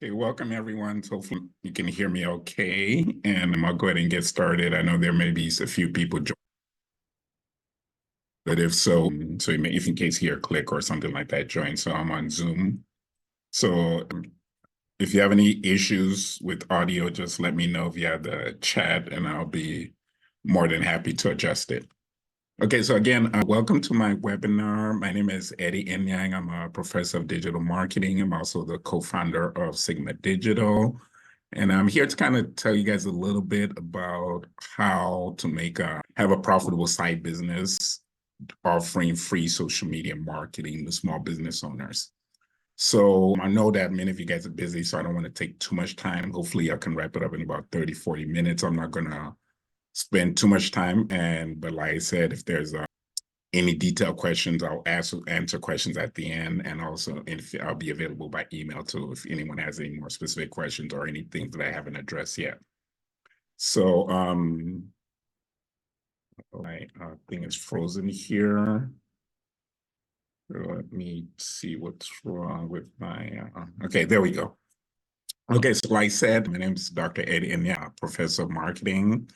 Okay, welcome everyone. So hopefully you can hear me okay, and I'll go ahead and get started. I know there may be a few people join, but if so, you may, if in case here, click or something like that, join. So I'm on Zoom. So if you have any issues with audio, just let me know via the chat, and I'll be more than happy to adjust it. Okay, so again, welcome to my webinar. My name is Eddie Enyang. I'm a professor of digital marketing. I'm also the co-founder of Sigma Digital. And I'm here to kind of tell you guys a little bit about how to have a profitable side business offering free social media marketing to small business owners. So I know that many of you guys are busy, so I don't want to take too much time. Hopefully I can wrap it up in about 30, 40 minutes. I'm not going to spend too much time. But like I said, if there's any detailed questions, I'll answer questions at the end. And also, if I'll be available by email too, if anyone has any more specific questions or anything that I haven't addressed yet. So my thing is frozen here. Let me see what's wrong with my, okay, there we go. Okay, so like I said, my name is Dr. Eddie Enyang, professor of marketing.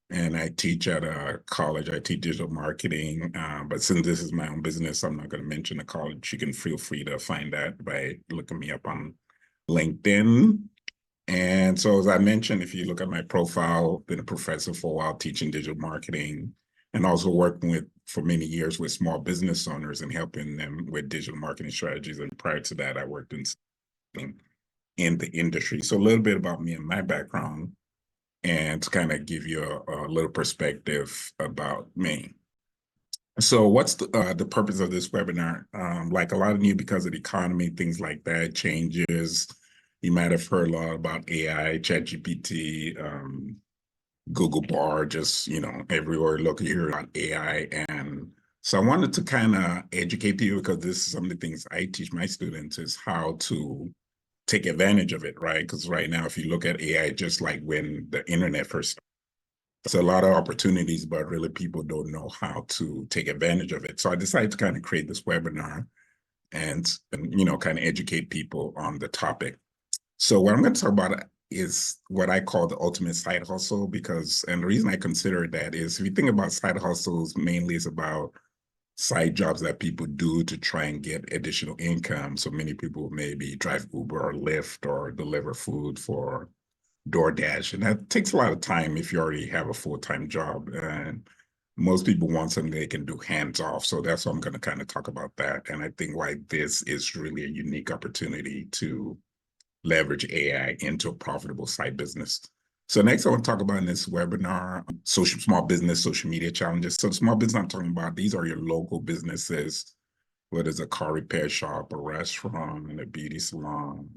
And I teach at a college. I teach digital marketing. But since this is my own business, I'm not going to mention the college. You can feel free to find that by looking me up on LinkedIn. And so, as I mentioned, if you look at my profile, been a professor for a while teaching digital marketing and also working for many years with small business owners and helping them with digital marketing strategies. And prior to that, I worked in the industry. So a little bit about me and my background, and to kind of give you a little perspective about me. So what's the purpose of this webinar? Like a lot of you, because of the economy, things like that, changes. You might have heard a lot about AI, ChatGPT, Google Bar, just, everywhere look here on AI. And so I wanted to kind of educate you, because this is some of the things I teach my students, is how to take advantage of it, right? Because right now, if you look at AI, just like when the internet first started, it's a lot of opportunities, but really people don't know how to take advantage of it. So I decided to kind of create this webinar and kind of educate people on the topic. So what I'm going to talk about is what I call the ultimate side hustle, and the reason I consider that is, if you think about side hustles, mainly it's about side jobs that people do to try and get additional income. So many people maybe drive Uber or Lyft or deliver food for DoorDash. And that takes a lot of time if you already have a full-time job. And most people want something they can do hands off. So that's why I'm going to kind of talk about that. And I think why this is really a unique opportunity to leverage AI into a profitable side business. So next I want to talk about in this webinar, small business, social media challenges. So the small business I'm talking about, these are your local businesses, whether it's a car repair shop, a restaurant, a beauty salon,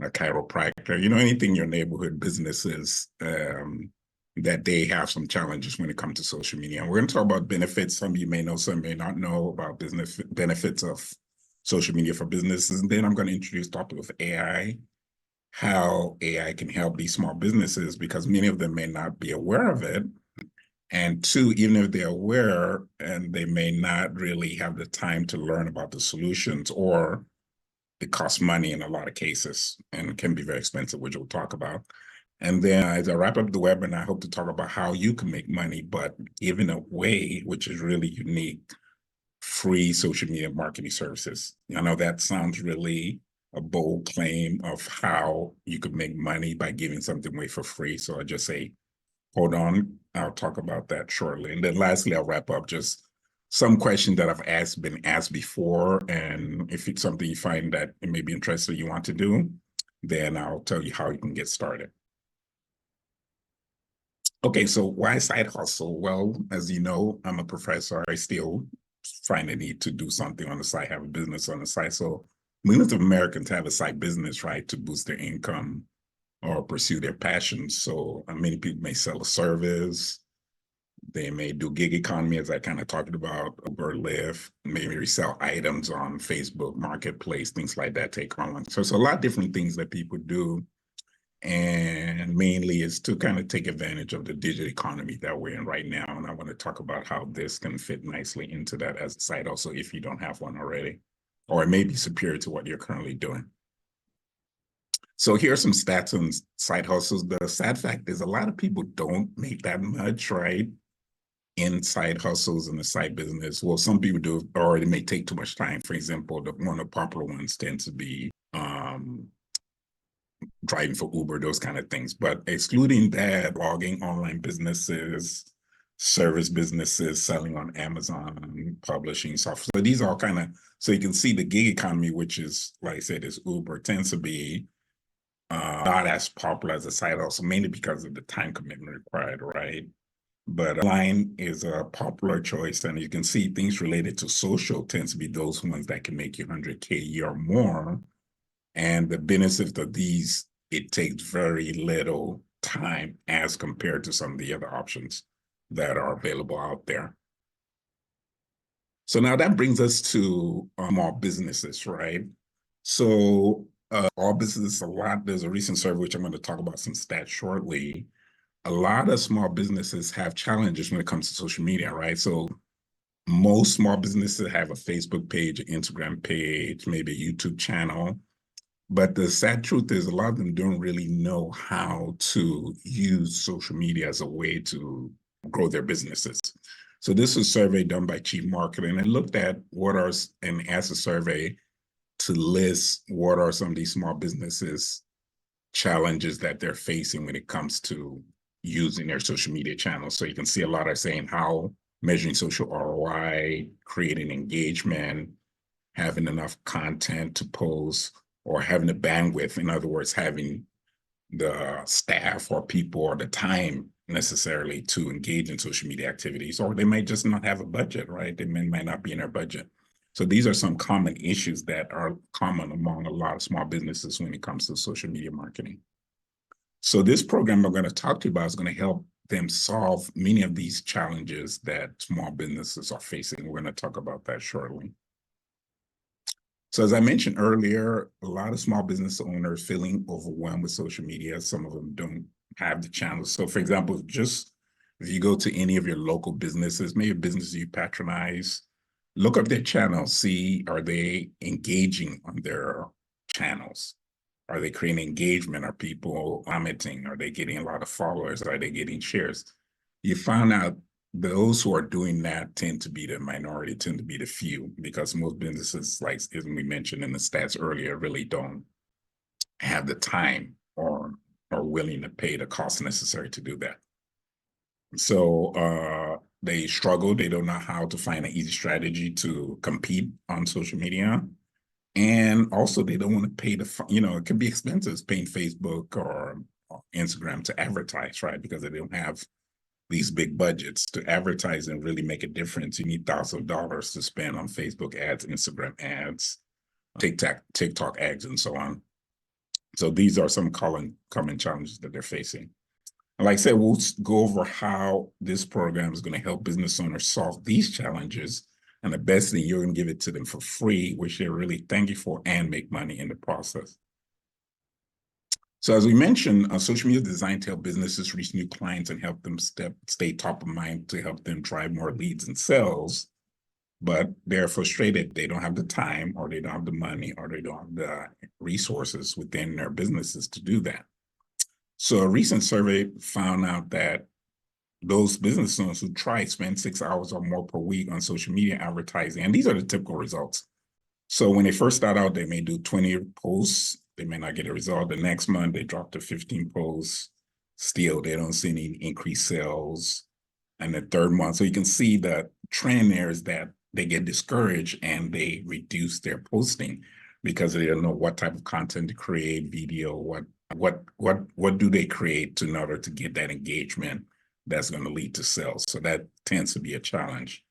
a chiropractor, anything your neighborhood businesses, that they have some challenges when it comes to social media. And we're going to talk about benefits. Some of you may know, some may not know about business benefits of social media for businesses. And then I'm going to introduce the topic of AI, how AI can help these small businesses, because many of them may not be aware of it. And two, even if they're aware, and they may not really have the time to learn about the solutions, or it costs money in a lot of cases and it can be very expensive, which we'll talk about. And then as I wrap up the webinar, I hope to talk about how you can make money, but given a way which is really unique, free social media marketing services. I know that sounds really a bold claim of how you could make money by giving something away for free. So I just say, hold on, I'll talk about that shortly. And then lastly, I'll wrap up just some questions that I've been asked before. And if it's something you find that it may be interesting you want to do, then I'll tell you how you can get started. Okay, so why side hustle? Well, as you know, I'm a professor. I still find a need to do something on the side, have a business on the side. So millions of Americans have a side business, right, to boost their income or pursue their passions. So many people may sell a service. They may do gig economy, as I kind of talked about, Uber, Lyft, maybe resell items on Facebook Marketplace, things like that, take online. So it's a lot of different things that people do. And mainly is to kind of take advantage of the digital economy that we're in right now. And I want to talk about how this can fit nicely into that as a site also, if you don't have one already, or it may be superior to what you're currently doing. So here are some stats on side hustles. The sad fact is a lot of people don't make that much, right? In side hustles and the side business. Well, some people do, or it may take too much time. For example, one of the popular ones tend to be driving for Uber, those kind of things. But excluding that, blogging, online businesses, service businesses, selling on Amazon, publishing software. So these are all kind of, so you can see the gig economy, which is, like I said, is Uber, tends to be not as popular as a side hustle, mainly because of the time commitment required, right? But online is a popular choice, and you can see things related to social tends to be those ones that can make you 100K a year or more. And the benefits of these, it takes very little time as compared to some of the other options that are available out there. So now that brings us to small businesses, right? So all businesses, there's a recent survey, which I'm going to talk about some stats shortly. A lot of small businesses have challenges when it comes to social media, right? So most small businesses have a Facebook page, an Instagram page, maybe a YouTube channel. But the sad truth is a lot of them don't really know how to use social media as a way to grow their businesses. So this was a survey done by Chief Marketing and looked at and asked a survey to list what are some of these small businesses challenges that they're facing when it comes to using their social media channels. So you can see a lot are saying how measuring social ROI, creating engagement, having enough content to post, or having the bandwidth. In other words, having the staff or people or the time necessarily to engage in social media activities, or they might just not have a budget, right? They might not be in their budget. So these are some common issues that are common among a lot of small businesses when it comes to social media marketing. So this program I'm going to talk to you about is going to help them solve many of these challenges that small businesses are facing. We're going to talk about that shortly. So as I mentioned earlier, a lot of small business owners feeling overwhelmed with social media. Some of them don't have the channels. So for example, just if you go to any of your local businesses, maybe a business you patronize, look up their channels, see, are they engaging on their channels? Are they creating engagement? Are people commenting? Are they getting a lot of followers? Are they getting shares? You found out those who are doing that tend to be the minority, tend to be the few, because most businesses, like as we mentioned in the stats earlier, really don't have the time or are willing to pay the cost necessary to do that. So they struggle. They don't know how to find an easy strategy to compete on social media. And also they don't want to pay it can be expensive paying Facebook or Instagram to advertise, right? Because they don't have these big budgets to advertise and really make a difference. You need thousands of dollars to spend on Facebook ads, Instagram ads, TikTok ads, and so on. So these are some common challenges that they're facing. And like I said, we'll go over how this program is going to help business owners solve these challenges. And the best thing, you're going to give it to them for free, which they really thank you for and make money in the process. So as we mentioned, social media is designed to help businesses reach new clients and help them stay top of mind to help them drive more leads and sales. But they're frustrated. They don't have the time, or they don't have the money, or they don't have the resources within their businesses to do that. So a recent survey found out that those business owners who try spend 6 hours or more per week on social media advertising, and these are the typical results. So when they first start out, they may do 20 posts. They may not get a result. The next month, they drop to 15 posts. Still, they don't see any increased sales. And the third month, so you can see the trend there is that they get discouraged and they reduce their posting because they don't know what type of content to create, video, what do they create in order to get that engagement that's going to lead to sales. So that tends to be a challenge.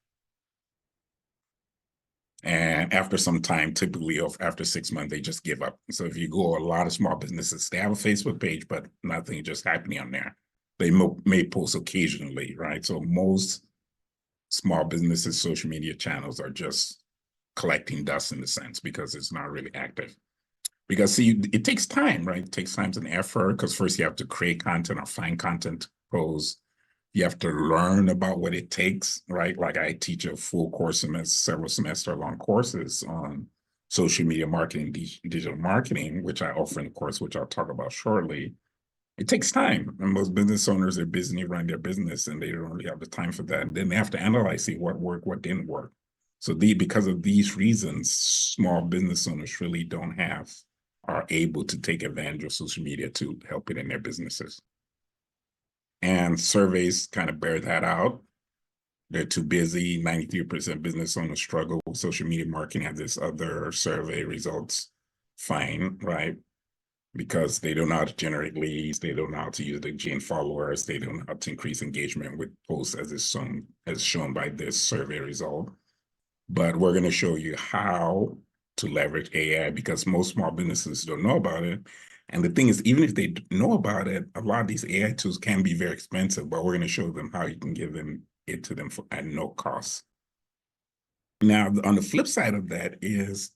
And after some time, typically after 6 months, they just give up. So if you go, a lot of small businesses, they have a Facebook page, but nothing just happening on there. They may post occasionally, right? So most small businesses' social media channels are just collecting dust in a sense because it's not really active. Because see, it takes time, right? It takes time and effort because first you have to create content or find content to post. You have to learn about what it takes, right? Like I teach a full course semester, several semester long courses on social media marketing, digital marketing, which I offer in the course, which I'll talk about shortly, it takes time. And most business owners are busy running their business and they don't really have the time for that. And then they have to analyze, see what worked, what didn't work. So because of these reasons, small business owners really are able to take advantage of social media to help it in their businesses. And surveys kind of bear that out. They're too busy. 93% business owners struggle with social media marketing, as this other survey results find, right? Because they don't know how to generate leads, they don't know how to use the gain followers, they don't know how to increase engagement with posts as shown by this survey result. But we're going to show you how to leverage AI because most small businesses don't know about it. And the thing is, even if they know about it, a lot of these AI tools can be very expensive, but we're going to show them how you can give it to them at no cost. Now, on the flip side of that is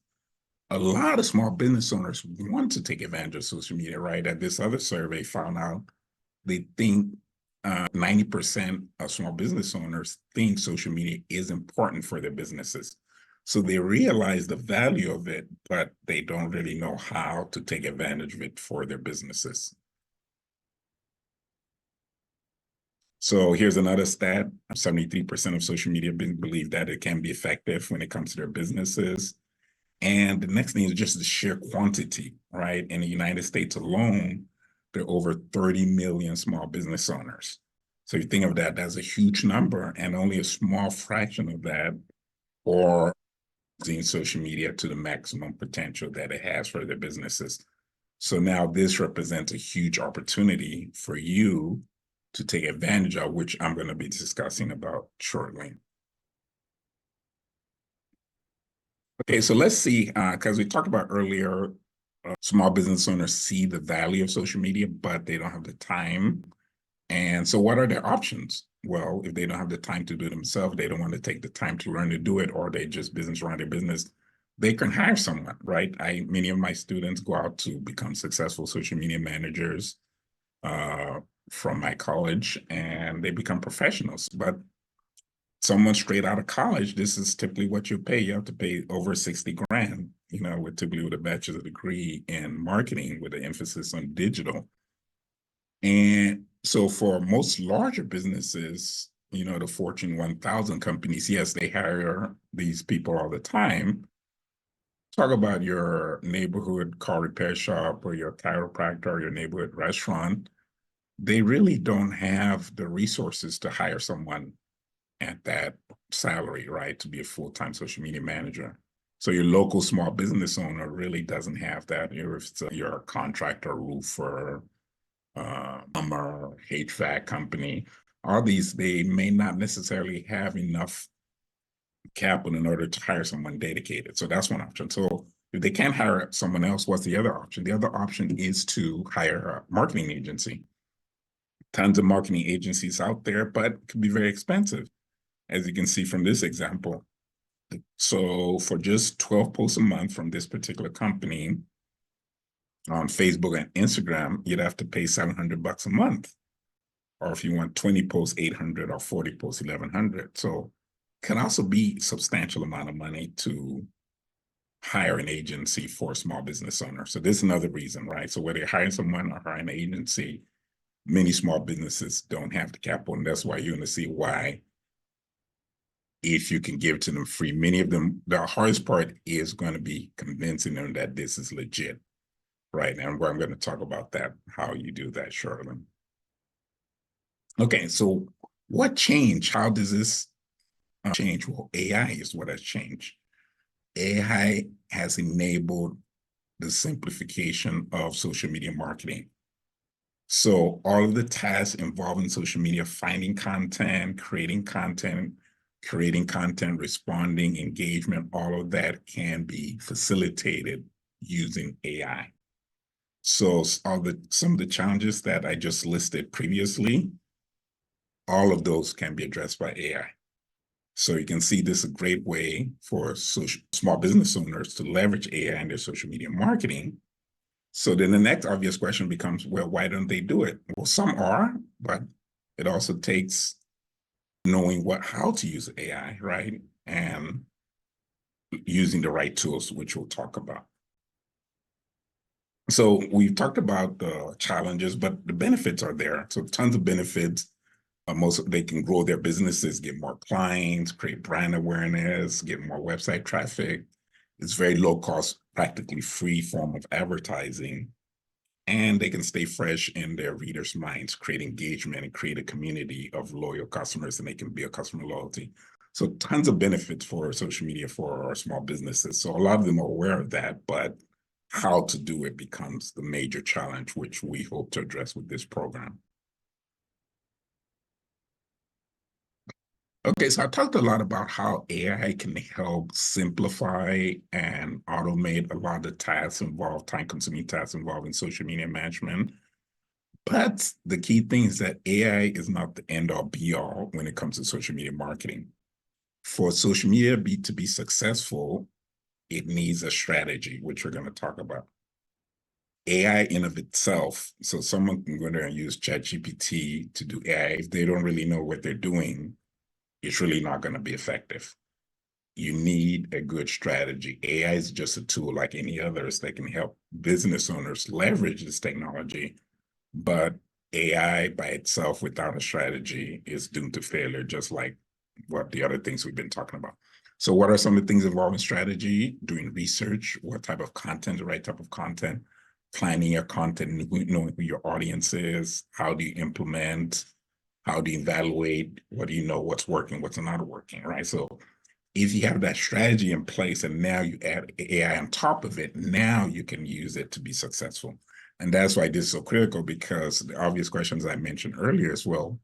a lot of small business owners want to take advantage of social media, right? That this other survey found out they think 90% of small business owners think social media is important for their businesses. So they realize the value of it, but they don't really know how to take advantage of it for their businesses. So here's another stat. 73% of social media believe that it can be effective when it comes to their businesses. And the next thing is just the sheer quantity, right? In the United States alone, there are over 30 million small business owners. So you think of that, that's a huge number, and only a small fraction of that are using social media to the maximum potential that it has for their businesses. So now this represents a huge opportunity for you to take advantage of, which I'm going to be discussing about shortly. Okay, so let's see, because we talked about earlier, small business owners see the value of social media, but they don't have the time. And so what are their options? Well, if they don't have the time to do it themselves, they don't want to take the time to learn to do it, or they just run their business, they can hire someone, right? Many of my students go out to become successful social media managers from my college, and they become professionals. But someone straight out of college, this is typically what you pay. You have to pay over 60 grand, typically with a bachelor's degree in marketing with an emphasis on digital. And so for most larger businesses, the Fortune 1000 companies, yes, they hire these people all the time. Talk about your neighborhood car repair shop or your chiropractor or your neighborhood restaurant. They really don't have the resources to hire someone at that salary, right, to be a full-time social media manager. So your local small business owner really doesn't have that. If you're a contractor, roofer, plumber, HVAC company, all these, they may not necessarily have enough capital in order to hire someone dedicated. So that's one option. So if they can't hire someone else, what's the other option? The other option is to hire a marketing agency. Tons of marketing agencies out there, but it can be very expensive, as you can see from this example. So for just 12 posts a month from this particular company on Facebook and Instagram, you'd have to pay $700 a month. Or if you want 20 posts, 800, or 40 posts, 1100. So it can also be a substantial amount of money to hire an agency for a small business owner. So this is another reason, right? So whether you're hiring someone or hiring an agency, many small businesses don't have the capital, and that's why you're going to see why, if you can give it to them free, many of them, the hardest part is going to be convincing them that this is legit, right? And I'm going to talk about that, how you do that shortly. Okay, so what changed? How does this change? Well, AI is what has changed. AI has enabled the simplification of social media marketing. So all of the tasks involving social media, finding content, creating content, responding, engagement, all of that can be facilitated using AI. So some of the challenges that I just listed previously, all of those can be addressed by AI. So you can see this is a great way for small business owners to leverage AI in their social media marketing. So then the next obvious question becomes, well, why don't they do it? Well, some are, but it also takes knowing how to use AI, right? And using the right tools, which we'll talk about. So we've talked about the challenges, but the benefits are there. So tons of benefits. They can grow their businesses, get more clients, create brand awareness, get more website traffic. It's very low cost, practically free form of advertising. And they can stay fresh in their readers' minds, create engagement and create a community of loyal customers, and they can build customer loyalty. So tons of benefits for social media for our small businesses. So a lot of them are aware of that, but how to do it becomes the major challenge, which we hope to address with this program. Okay, so I talked a lot about how AI can help simplify and automate a lot of the tasks involved, time-consuming tasks involved in social media management. But the key thing is that AI is not the end-all be-all when it comes to social media marketing. For social media to be successful, it needs a strategy, which we're going to talk about. AI in of itself, so someone can go there and use ChatGPT to do AI. If they don't really know what they're doing, it's really not going to be effective. You need a good strategy. AI is just a tool like any others that can help business owners leverage this technology, but AI by itself without a strategy is doomed to failure, just like what the other things we've been talking about. So what are some of the things involving strategy? Doing research, what type of content, the right type of content, planning your content, knowing who your audience is, how do you implement, how do you evaluate, what do you know, what's working, what's not working, right? So if you have that strategy in place and now you add AI on top of it, now you can use it to be successful. And that's why this is so critical, because the obvious questions I mentioned earlier as well,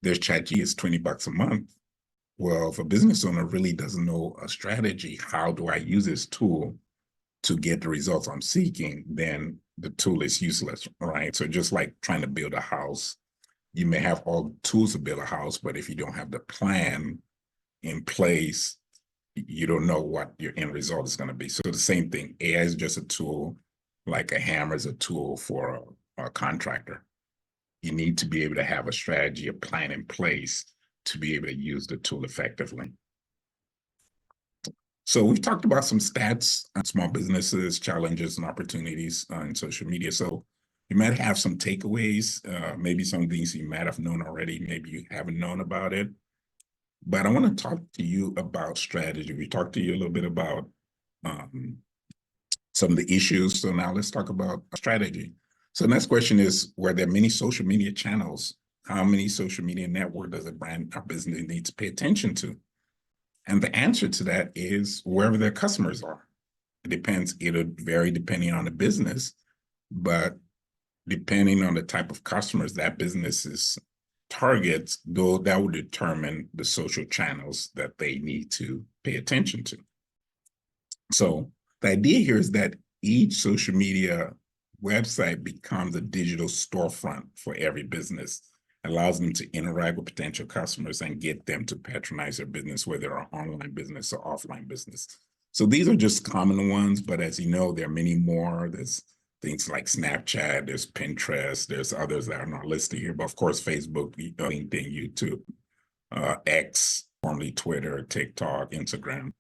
there's ChatGPT, it's $20 a month. Well, if a business owner really doesn't know a strategy, how do I use this tool to get the results I'm seeking, then the tool is useless, right? So just like trying to build a house, you may have all the tools to build a house, but if you don't have the plan in place, you don't know what your end result is going to be. So the same thing, AI is just a tool, like a hammer is a tool for a contractor. You need to be able to have a strategy, a plan in place to be able to use the tool effectively. So we've talked about some stats on small businesses, challenges, and opportunities in social media. So you might have some takeaways, maybe some things you might have known already, maybe you haven't known about it. But I want to talk to you about strategy. We talked to you a little bit about some of the issues. So now let's talk about strategy. So the next question is, were there many social media channels? How many social media network does a brand or business need to pay attention to? And the answer to that is wherever their customers are. It depends, it'll vary depending on the business, but depending on the type of customers that business is targets, though, that will determine the social channels that they need to pay attention to. So the idea here is that each social media website becomes a digital storefront for every business, allows them to interact with potential customers and get them to patronize their business, whether they're an online business or offline business. So these are just common ones, but as you know, there are many more. There's things like Snapchat, there's Pinterest, there's others that are not listed here, but of course, Facebook, LinkedIn, YouTube, X, formerly Twitter, TikTok, Instagram.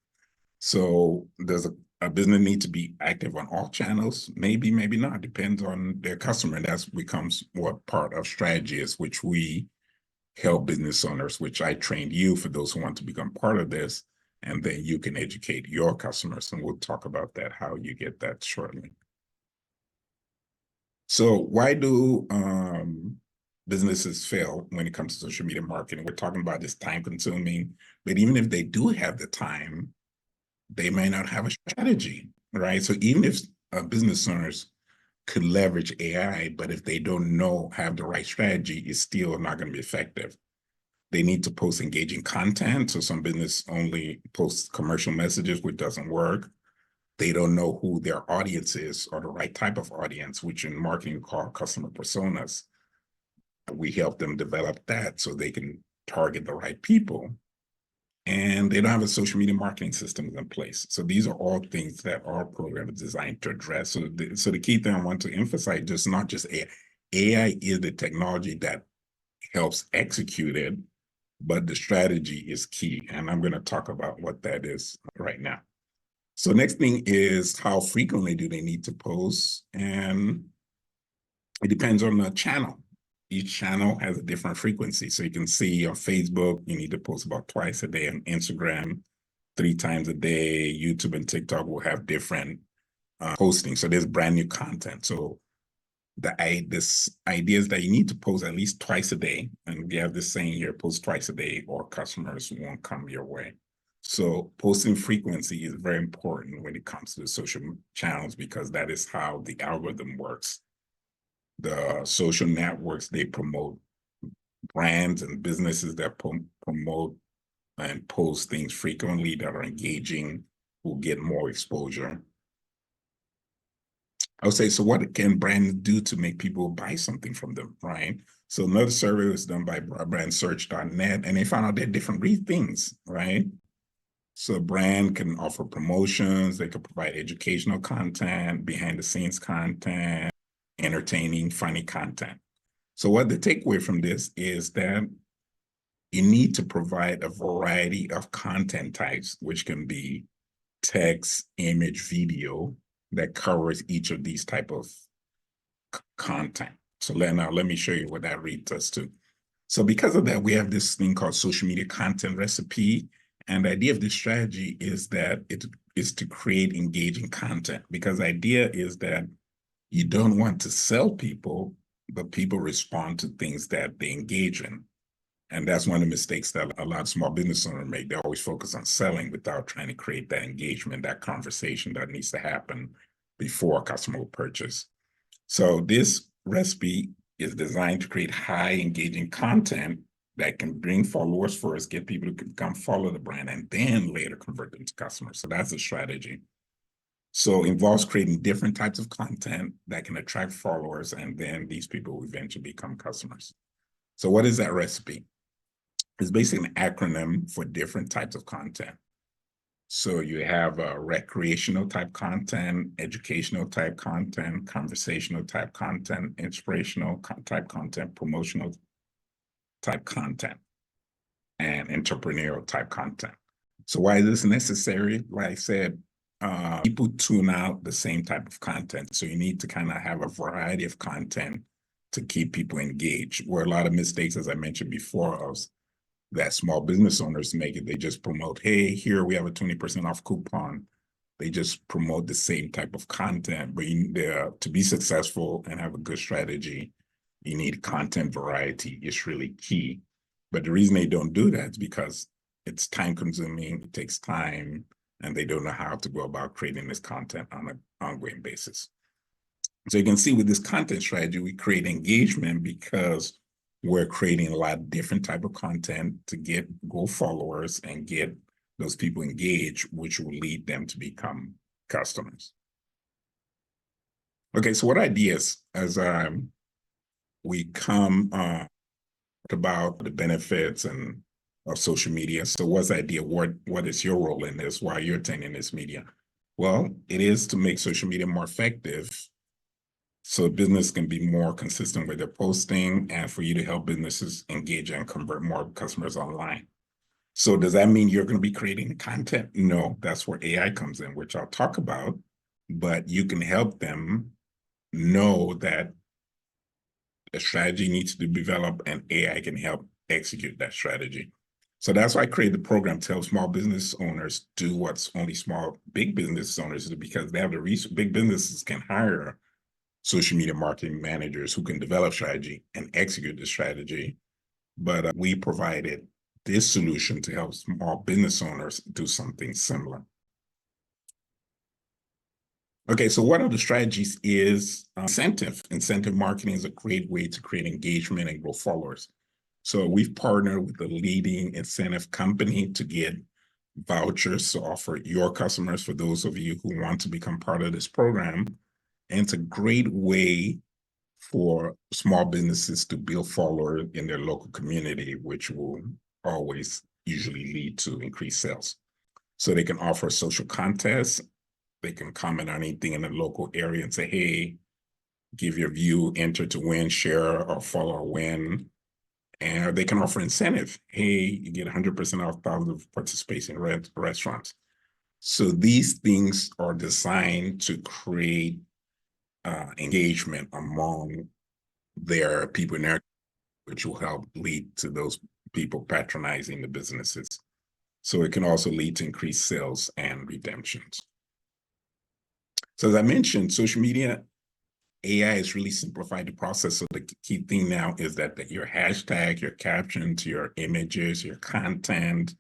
So does a business need to be active on all channels? Maybe, maybe not. Depends on their customer. And that becomes what part of strategy is, which we help business owners, which I trained you for those who want to become part of this. And then you can educate your customers. And we'll talk about that, how you get that shortly. So why do businesses fail when it comes to social media marketing? We're talking about this time consuming, but even if they do have the time, they may not have a strategy, right? So even if business owners could leverage AI, but if they don't have the right strategy, it's still not going to be effective. They need to post engaging content. So some business only posts commercial messages, which doesn't work. They don't know who their audience is or the right type of audience, which in marketing we call customer personas. We help them develop that so they can target the right people. And they don't have a social media marketing system in place. So these are all things that our program is designed to address. So the key thing I want to emphasize, just not just AI. AI is the technology that helps execute it, but the strategy is key. And I'm going to talk about what that is right now. So next thing is how frequently do they need to post? And it depends on the channel. Each channel has a different frequency. So you can see on Facebook, you need to post about twice a day. On Instagram, 3 times a day. YouTube and TikTok will have different posting. So there's brand new content. So this idea is that you need to post at least twice a day. And we have this saying here, post twice a day or customers won't come your way. So posting frequency is very important when it comes to the social channels, because that is how the algorithm works. The social networks, they promote brands and businesses that promote and post things frequently that are engaging will get more exposure. I would say, so what can brands do to make people buy something from them, right? So another survey was done by brandsearch.net, and they found out there are different things, right? So a brand can offer promotions, they could provide educational content, behind the scenes content, entertaining, funny content. So what the takeaway from this is that you need to provide a variety of content types, which can be text, image, video, that covers each of these type of content. So let me show you what that leads us to. So because of that, we have this thing called social media content recipe. And the idea of this strategy is that it is to create engaging content, because the idea is that you don't want to sell people, but people respond to things that they engage in. And that's one of the mistakes that a lot of small business owners make. They always focus on selling without trying to create that engagement, that conversation that needs to happen before a customer will purchase. So this recipe is designed to create high engaging content that can bring followers first, get people to come follow the brand, and then later convert them to customers. So that's the strategy. So it involves creating different types of content that can attract followers, and then these people will eventually become customers. So what is that recipe? It's basically an acronym for different types of content. So you have recreational type content, educational type content, conversational type content, inspirational type content, promotional type content, and entrepreneurial type content. So why is this necessary? Like I said, people tune out the same type of content. So you need to kind of have a variety of content to keep people engaged. Where a lot of mistakes, as I mentioned before, of that small business owners make it, they just promote, hey, here we have a 20% off coupon. They just promote the same type of content, but to be successful and have a good strategy, you need content variety. It's really key. But the reason they don't do that is because it's time consuming, it takes time, and they don't know how to go about creating this content on an ongoing basis. So you can see with this content strategy, we create engagement because we're creating a lot of different type of content to go followers and get those people engaged, which will lead them to become customers. Okay, so what ideas as we come about the benefits of social media. So what's the idea? What is your role in this while you're attending this media? Well, it is to make social media more effective so business can be more consistent with their posting, and for you to help businesses engage and convert more customers online. So does that mean you're going to be creating content? No, that's where AI comes in, which I'll talk about, but you can help them know that a strategy needs to be developed and AI can help execute that strategy. So that's why I created the program to help small business owners do what's only big business owners do, because they have the resources. Big businesses can hire social media marketing managers who can develop strategy and execute the strategy. But we provided this solution to help small business owners do something similar. Okay, so one of the strategies is incentive. Incentive marketing is a great way to create engagement and grow followers. So we've partnered with a leading incentive company to get vouchers to offer your customers, for those of you who want to become part of this program. And it's a great way for small businesses to build followers in their local community, which will always usually lead to increased sales. So they can offer social contests. They can comment on anything in the local area and say, hey, give your view, enter to win, share, or follow or win. And they can offer incentive. Hey, you get 100% off thousands of participating restaurants. So these things are designed to create engagement among their people in their, which will help lead to those people patronizing the businesses. So it can also lead to increased sales and redemptions. So as I mentioned, social media AI has really simplified the process. So the key thing now is that your hashtag, your captions, your images, your content,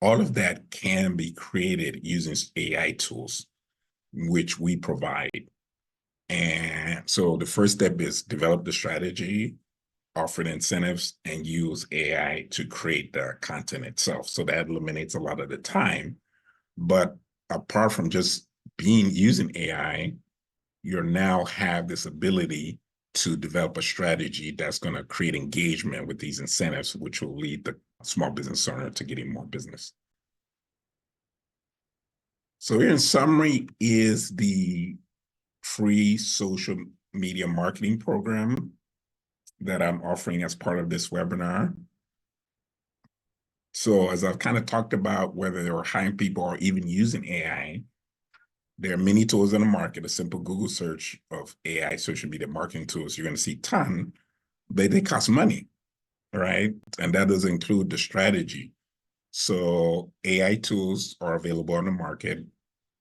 all of that can be created using AI tools, which we provide. And so the first step is develop the strategy, offer the incentives, and use AI to create the content itself. So that eliminates a lot of the time. But apart from just using AI, you now have this ability to develop a strategy that's going to create engagement with these incentives, which will lead the small business owner to getting more business. So here in summary is the free social media marketing program that I'm offering as part of this webinar. So as I've kind of talked about, whether they're hiring people or even using AI, there are many tools in the market. A simple Google search of AI social media marketing tools, you're going to see a ton, but they cost money, right? And that does include the strategy. So AI tools are available on the market,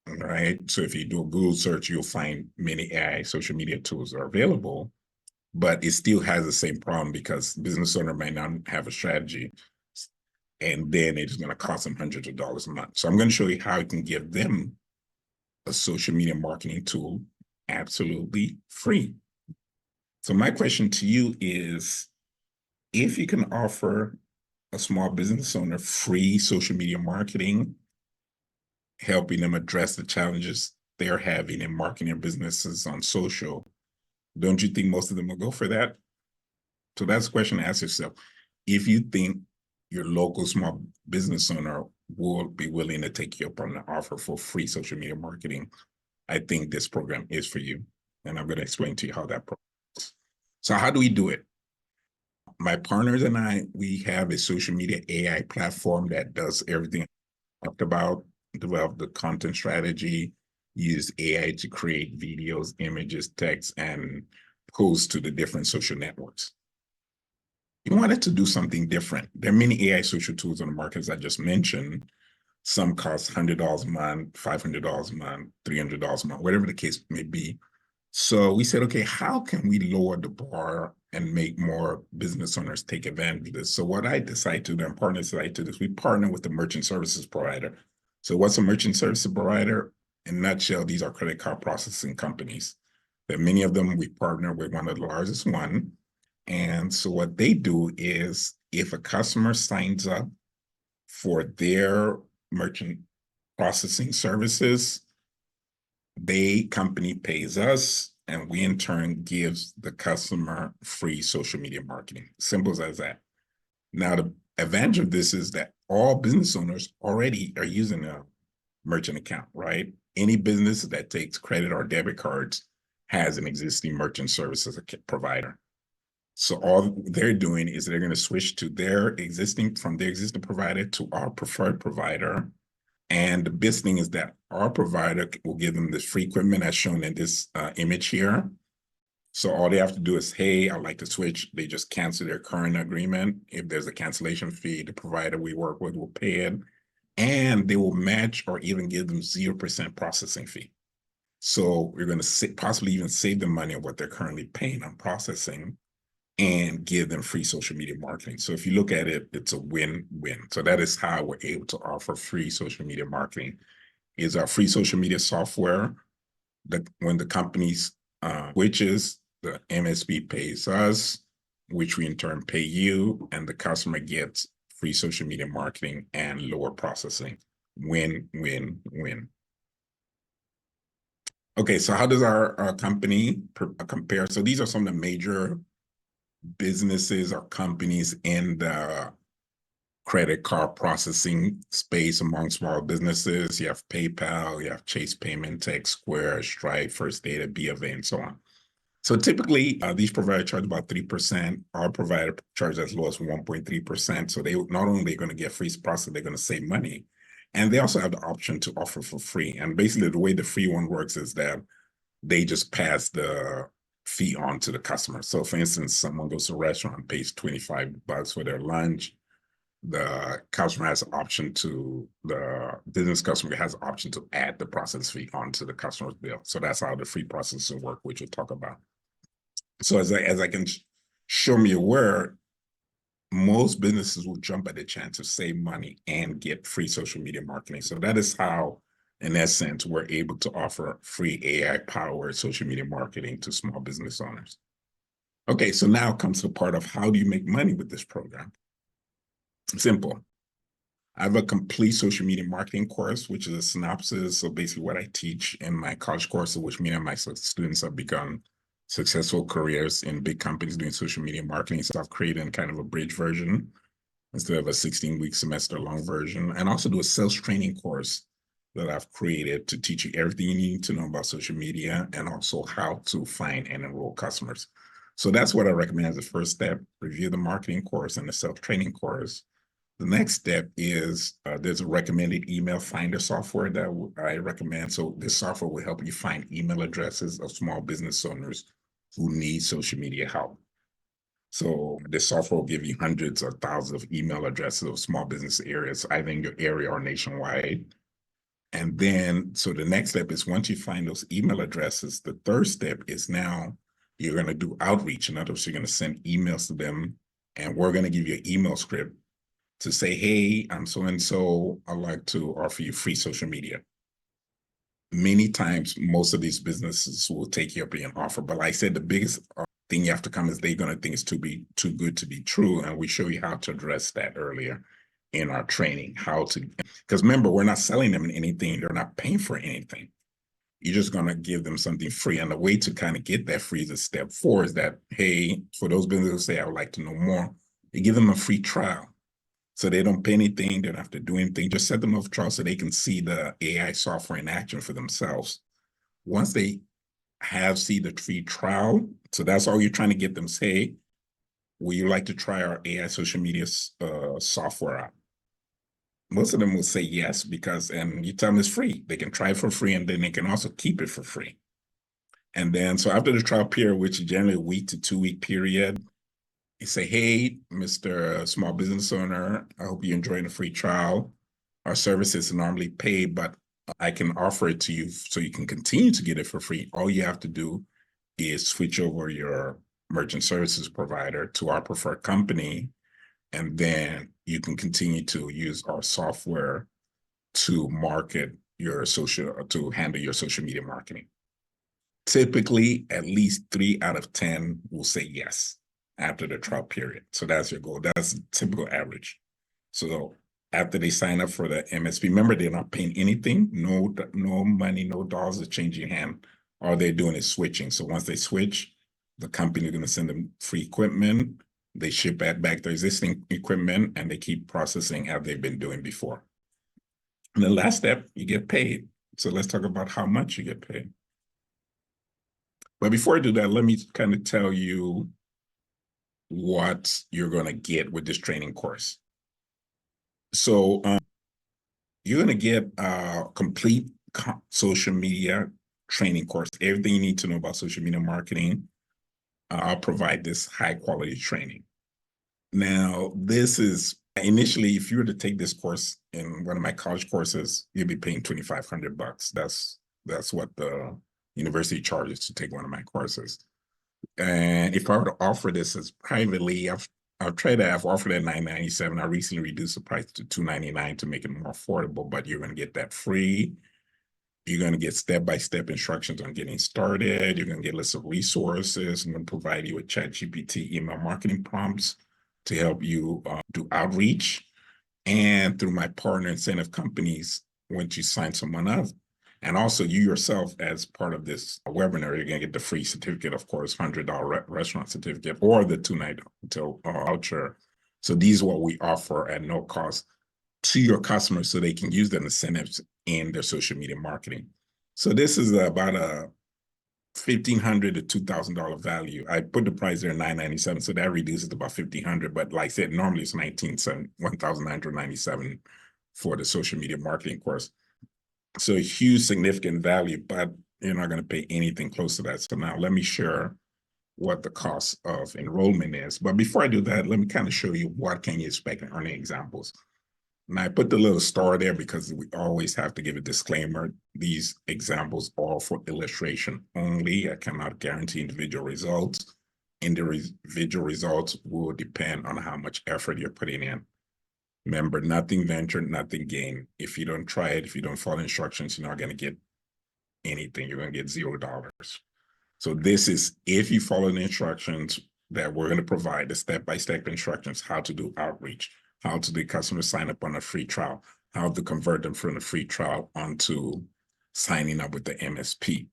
right? So if you do a Google search, you'll find many AI social media tools are available, but it still has the same problem because business owner may not have a strategy, and then it's going to cost them hundreds of dollars a month. So I'm going to show you how you can give them a social media marketing tool absolutely free. So my question to you is, if you can offer a small business owner free social media marketing, helping them address the challenges they're having in marketing their businesses on social, don't you think most of them will go for that? So that's a question to ask yourself. If you think your local small business owner will be willing to take you up on the offer for free social media marketing, I think this program is for you. And I'm going to explain to you how that works. So how do we do it? My partners and I, we have a social media AI platform that does everything I talked about, develop the content strategy, use AI to create videos, images, text, and post to the different social networks. You wanted to do something different. There are many AI social tools on the market, as I just mentioned. Some cost $100 a month, $500 a month, $300 a month, whatever the case may be. So we said, okay, how can we lower the bar and make more business owners take advantage of this? So what I decided to do, and partners decided to do, is we partner with the merchant services provider. So what's a merchant services provider? In a nutshell, these are credit card processing companies. There are many of them. We partner with one of the largest one. And so what they do is, if a customer signs up for their merchant processing services, company pays us, and we in turn gives the customer free social media marketing. Simple as that. Now, the advantage of this is that all business owners already are using a merchant account, right? Any business that takes credit or debit cards has an existing merchant services provider. So all they're doing is they're going to switch to from their existing provider to our preferred provider. And the best thing is that our provider will give them this free equipment as shown in this image here. So all they have to do is, hey, I'd like to switch. They just cancel their current agreement. If there's a cancellation fee, the provider we work with will pay it. And they will match or even give them 0% processing fee. So we're going to possibly even save them money on what they're currently paying on processing and give them free social media marketing. So if you look at it, it's a win-win. So that is how we're able to offer free social media marketing. Is our free social media software that when the companies switches, the MSP pays us, which we in turn pay you, and the customer gets free social media marketing and lower processing. Win, win, win. Okay, so how does our company compare? So these are some of the major businesses or companies in the credit card processing space among small businesses. You have PayPal, you have Chase Paymentech, Square, Stripe, First Data, BofA, and so on. So typically, these providers charge about 3%. Our provider charges as low as 1.3%. So they not only are going to get free processing, they're going to save money. And they also have the option to offer for free. And basically the way the free one works is that they just pass the fee on to the customer. So for instance, someone goes to a restaurant, pays $25 for their lunch. The customer has the option to, the business customer has the option to add the process fee onto the customer's bill. So that's how the free processing work, which we'll talk about. So as I can show me where most businesses will jump at the chance to save money and get free social media marketing. So that is how, in essence, we're able to offer free AI-powered social media marketing to small business owners. Okay, so now comes the part of how do you make money with this program? Simple. I have a complete social media marketing course, which is a synopsis of basically what I teach in my college courses, which me and my students have begun successful careers in big companies doing social media marketing. So I've created kind of a bridge version instead of a 16-week semester long version, and also do a sales training course that I've created to teach you everything you need to know about social media and also how to find and enroll customers. So that's what I recommend as the first step: review the marketing course and the sales training course. The next step is there's a recommended email finder software that I recommend. So this software will help you find email addresses of small business owners who need social media help. So this software will give you hundreds or thousands of email addresses of small business areas, either in your area or nationwide. And then, so the next step is once you find those email addresses, the third step is now you're going to do outreach. In other words, you're going to send emails to them, and we're going to give you an email script to say, hey, I'm so-and-so, I'd like to offer you free social media. Many times, most of these businesses will take you up on an offer. But like I said, the biggest thing you have to come is they're going to think it's too good to be true. And we show you how to address that earlier in our training, how to, because remember, we're not selling them anything. They're not paying for anything. You're just going to give them something free. And the way to kind of get that free is step 4 is that, hey, for those businesses who say, I would like to know more, you give them a free trial. So they don't pay anything, they don't have to do anything, just set them up for trial so they can see the AI software in action for themselves. Once they see the free trial, so that's all you're trying to get them, say, would you like to try our AI social media software out? Most of them will say yes, because, and you tell them it's free. They can try it for free, and then they can also keep it for free. And then, so after the trial period, which is generally a 1 to 2 week period, you say, hey, Mr. Small Business Owner, I hope you're enjoying the free trial. Our service is normally paid, but I can offer it to you so you can continue to get it for free. All you have to do is switch over your merchant services provider to our preferred company, and then you can continue to use our software to market your to handle your social media marketing. Typically, at least 3 out of 10 will say yes after the trial period. So that's your goal. That's typical average. So after they sign up for the MSP, remember, they're not paying anything, no money, no dollars are changing hand. All they're doing is switching. So once they switch, the company is going to send them free equipment. They ship back their existing equipment, and they keep processing as they've been doing before. And the last step, you get paid. So let's talk about how much you get paid. But before I do that, let me kind of tell you what you're going to get with this training course. So you're going to get a complete social media training course, everything you need to know about social media marketing. I'll provide this high quality training. Now, this is initially, if you were to take this course in one of my college courses, you'd be paying $2,500. That's what the university charges to take one of my courses. And if I were to offer this as privately, I've offered it at $997. I recently reduced the price to $299 to make it more affordable, but you're going to get that free. You're going to get step-by-step instructions on getting started. You're going to get lists of resources. I'm going to provide you with ChatGPT email marketing prompts to help you do outreach. And through my partner incentive companies, once you sign someone up, and also you yourself as part of this webinar, you're going to get the free certificate, of course, $100 restaurant certificate, or the 2-night hotel voucher. So these are what we offer at no cost to your customers so they can use the incentives in their social media marketing. So this is about a $1,500 to $2,000 value. I put the price there at $997, so that reduces to about $1,500. But like I said, normally it's $1,997 for the social media marketing course. So a huge significant value, but you're not going to pay anything close to that. So now let me share what the cost of enrollment is. But before I do that, let me kind of show you what can you expect in earning examples. And I put the little star there because we always have to give a disclaimer. These examples are for illustration only. I cannot guarantee individual results. Individual results will depend on how much effort you're putting in. Remember, nothing ventured, nothing gained. If you don't try it, if you don't follow instructions, you're not going to get anything. You're going to get $0. So this is if you follow the instructions that we're going to provide, the step-by-step instructions, how to do outreach, how to do customer sign up on a free trial, how to convert them from a free trial onto signing up with the MSP.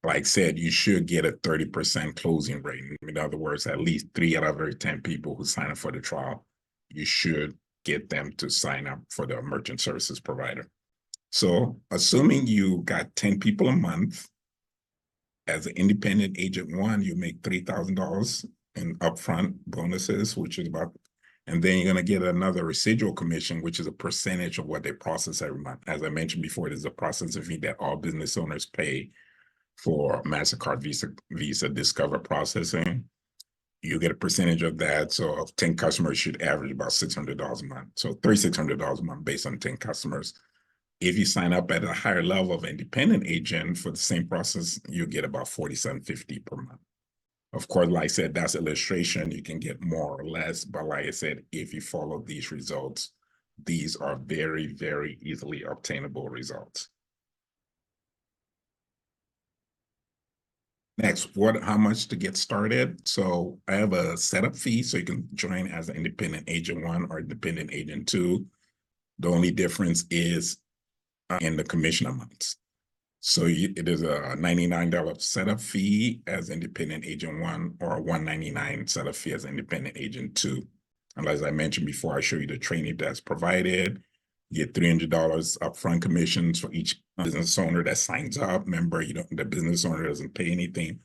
Like I said, you should get a 30% closing rate. In other words, at least 3 out of every 10 people who sign up for the trial, you should get them to sign up for the merchant services provider. So assuming you got 10 people a month, as an independent agent one, you make $3,000 in upfront bonuses, which is about, and then you're going to get another residual commission, which is a percentage of what they process every month. As I mentioned before, there's a processing fee that all business owners pay for MasterCard, Visa Discover processing. You get a percentage of that. So 10 customers should average about $600 a month. So $3,600 a month based on 10 customers. If you sign up at a higher level of independent agent for the same process, you get about $47.50 per month. Of course, like I said, that's illustration. You can get more or less, but like I said, if you follow these results, these are very, very easily obtainable results. Next, how much to get started? So I have a setup fee, so you can join as an independent agent one or independent agent two. The only difference is in the commission amounts. So it is a $99 setup fee as independent agent one or a $199 setup fee as independent agent two. And as I mentioned before, I show you the training that's provided. You get $300 upfront commissions for each business owner that signs up. Remember, the business owner doesn't pay anything.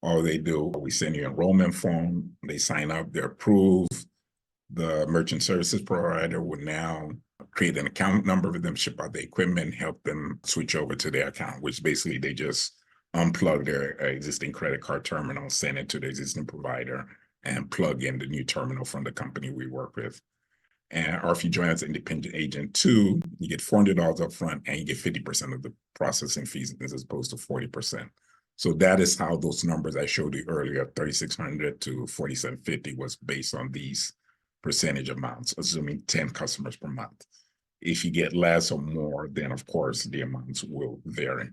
All they do, we send you an enrollment form. They sign up, they're approved. The merchant services provider would now create an account number for them, ship out the equipment, help them switch over to their account, which basically they just unplug their existing credit card terminal, send it to the existing provider, and plug in the new terminal from the company we work with. Or if you join as an independent agent two, you get $400 up front and you get 50% of the processing fees as opposed to 40%. So that is how those numbers I showed you earlier, 3,600 to 4,750 was based on these percentage amounts, assuming 10 customers per month. If you get less or more, then of course the amounts will vary.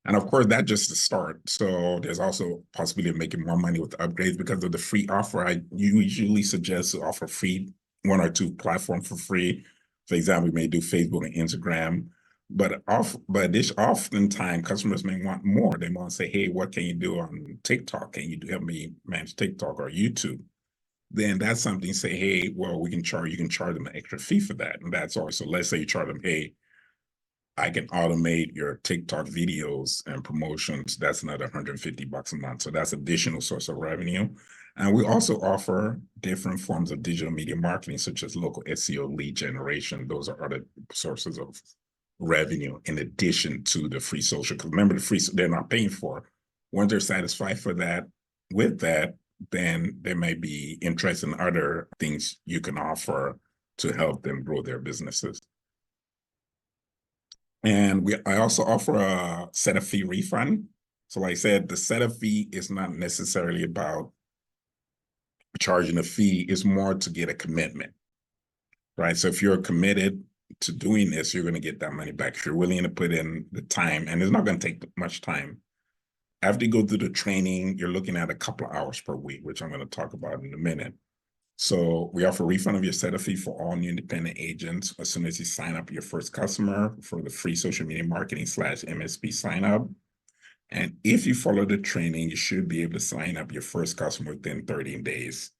And of course, that's just the start. So there's also possibility of making more money with upgrades because of the free offer. I usually suggest to offer free 1 or 2 platforms for free. For example, we may do Facebook and Instagram, but oftentimes customers may want more. They want to say, hey, what can you do on TikTok? Can you help me manage TikTok or YouTube? Then that's something, say, hey, well, you can charge them an extra fee for that. And that's also, let's say you charge them, hey, I can automate your TikTok videos and promotions. That's another $150 a month. So that's additional source of revenue. And we also offer different forms of digital media marketing, such as local SEO lead generation. Those are other sources of revenue in addition to the free social. Because remember, the free they're not paying for. Once they're satisfied with that, then they may be interested in other things you can offer to help them grow their businesses. And I also offer a setup fee refund. So like I said, the setup fee is not necessarily about charging a fee, it's more to get a commitment, right? So if you're committed to doing this, you're going to get that money back. If you're willing to put in the time, and it's not going to take much time. After you go through the training, you're looking at a couple of hours per week, which I'm going to talk about in a minute. So we offer a refund of your setup fee for all new independent agents as soon as you sign up your first customer for the free social media marketing / MSP sign up. And if you follow the training, you should be able to sign up your first customer within 13 days.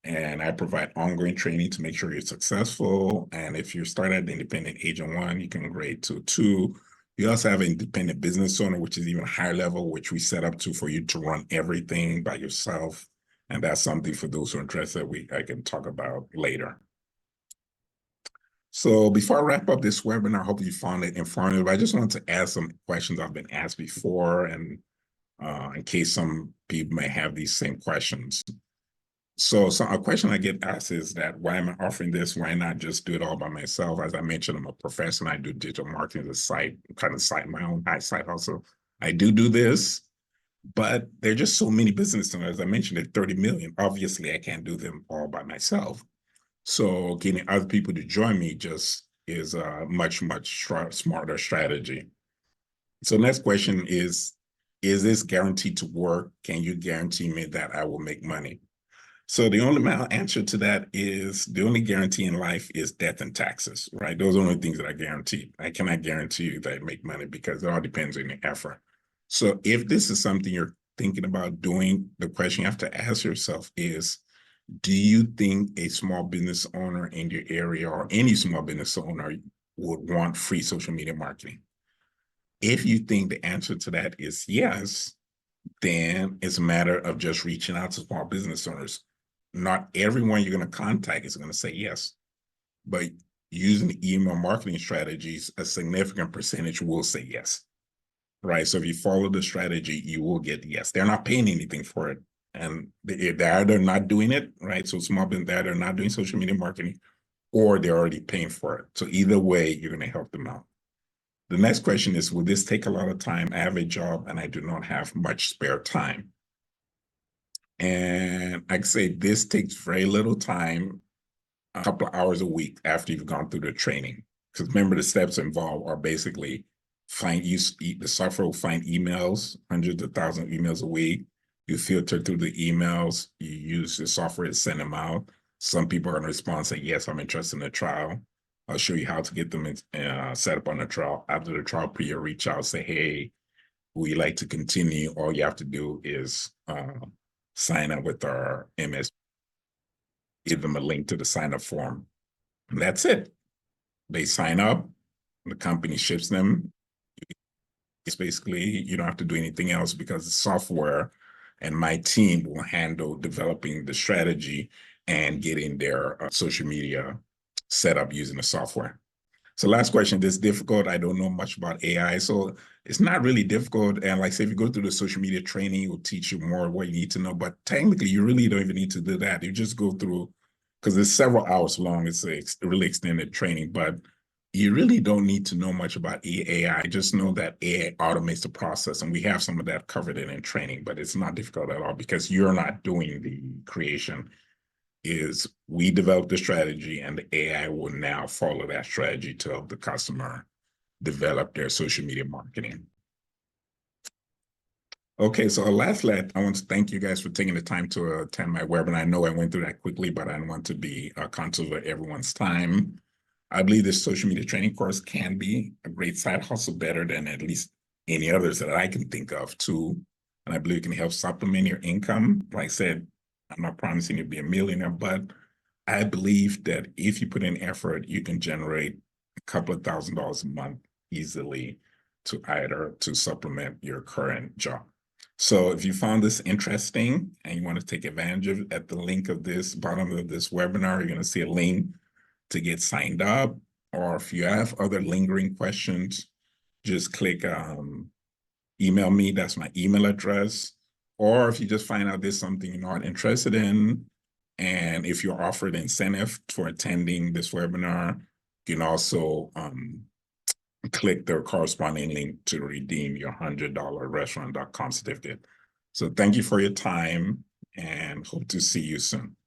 And I provide ongoing training to make sure you're successful. And if you start at the independent agent 1, you can grade to 2. You also have an independent business owner, which is even higher level, which we set up for you to run everything by yourself. And that's something for those who are interested I can talk about later. So before I wrap up this webinar, I hope you found it informative. I just want to ask some questions I've been asked before, and in case some people may have these same questions. So a question I get asked is that, why am I offering this? Why not just do it all by myself? As I mentioned, I'm a professor and I do digital marketing as a side, my own side hustle. I do this, but there are just so many businesses. As I mentioned, at 30 million, obviously I can't do them all by myself. So getting other people to join me just is a much smarter strategy. So next question is this guaranteed to work? Can you guarantee me that I will make money? So the only answer to that is, the only guarantee in life is death and taxes, right? Those are the only things that are guaranteed. I cannot guarantee you that I make money because it all depends on your effort. So if this is something you're thinking about doing, the question you have to ask yourself is, do you think a small business owner in your area or any small business owner would want free social media marketing? If you think the answer to that is yes, then it's a matter of just reaching out to small business owners. Not everyone you're going to contact is going to say yes, but using email marketing strategies, a significant percentage will say yes, right? So if you follow the strategy, you will get yes. They're not paying anything for it. And they're either not doing it, right? So small business, they're either not doing social media marketing, or they're already paying for it. So either way, you're going to help them out. The next question is, will this take a lot of time? I have a job and I do not have much spare time. And I can say this takes very little time, a couple of hours a week after you've gone through the training. Because remember, the steps involved are basically the software will find emails, hundreds of thousands of emails a week. You filter through the emails, you use the software to send them out. Some people are going to respond and say, yes, I'm interested in a trial. I'll show you how to get them set up on a trial. After the trial period, reach out, say, hey, we like to continue. All you have to do is sign up with our MS, give them a link to the sign up form. And that's it. They sign up, the company ships them. It's basically, you don't have to do anything else because the software and my team will handle developing the strategy and getting their social media set up using the software. So last question, this is difficult. I don't know much about AI. So it's not really difficult. And like, say, if you go through the social media training, it will teach you more what you need to know. But technically, you really don't even need to do that. You just go through, because it's several hours long. It's a really extended training, but you really don't need to know much about AI. Just know that AI automates the process. And we have some of that covered in training, but it's not difficult at all because you're not doing the creation. Is we develop the strategy and the AI will now follow that strategy to help the customer develop their social media marketing. Okay, so lastly, I want to thank you guys for taking the time to attend my webinar. I know I went through that quickly, but I don't want to be conscious of everyone's time. I believe this social media training course can be a great side hustle, better than at least any others that I can think of too. And I believe it can help supplement your income. Like I said, I'm not promising you to be a millionaire, but I believe that if you put in effort, you can generate a couple of $1,000s a month easily to supplement your current job. So if you found this interesting and you want to take advantage of it, at the link of this bottom of this webinar, you're going to see a link to get signed up. Or if you have other lingering questions, just click email me. That's my email address. Or if you just find out there's something you're not interested in, and if you're offered incentive for attending this webinar, you can also click the corresponding link to redeem your $100 restaurant.com certificate. So thank you for your time and hope to see you soon.